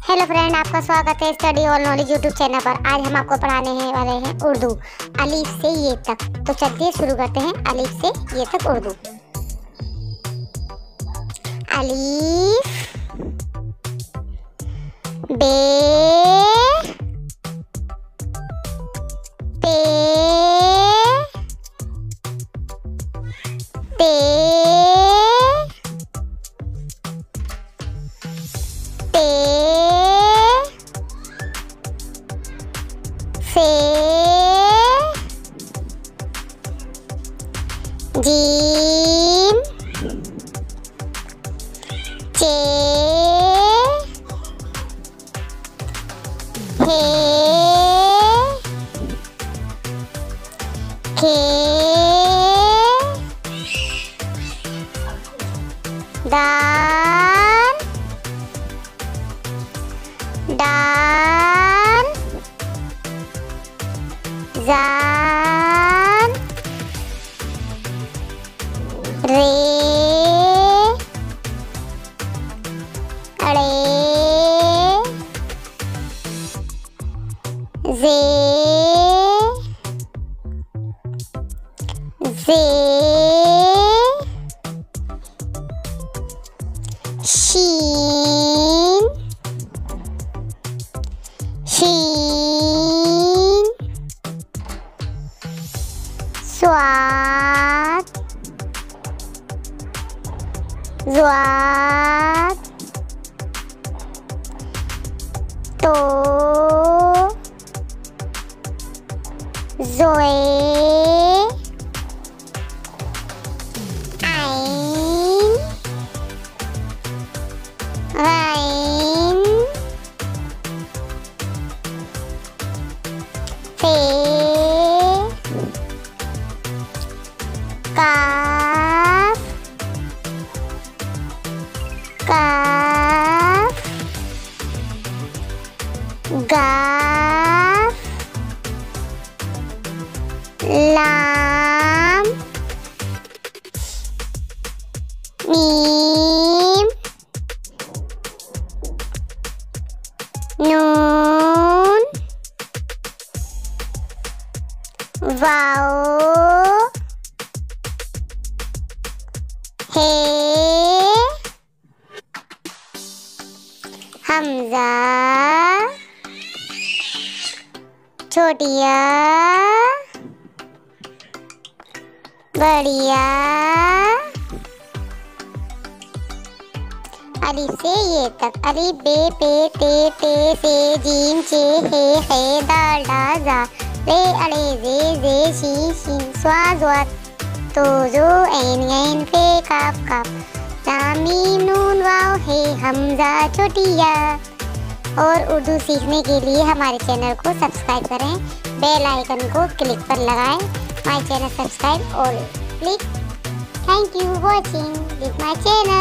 Hello friend, आपका स्वागत है study all knowledge YouTube channel पर। आज हम आपको पढ़ाने हैं वाले हैं उर्दू अलिफ से ये तक। तो चलिए शुरू करते हैं अलिफ से ये तक उर्दू। अलिफ, बे, पे, ते, पे, से, जीम, चे, हे, खे, दाल, डाल, जान, रे, अड़े, जे, शीन, शीन, स्वाद, ज़्वाद, तो, ज़ोए, आइन, गाइन, फे, काफ, काफ, गाफ, लाम, मीम, नून, वाओ, हे, हमजा, छोटिया, बढ़िया। अलिफ से ये तक। अलिफ, बे, पे, ते, से, जीम, चे, हे, दाल, डा, जा, रे, अड़े, जे, शीन, स्वा, ज़्वा, तो, जो, ऐन, फे, काफ, लाम, मीम, नून, वाव, हे, हमजा, छोटिया। और उर्दू सीखने के लिए हमारे चैनल को सब्सक्राइब करें, बेल आइकन को क्लिक पर लगाएं। माय चैनल सब्सक्राइब और click. Thank you watching this my channel.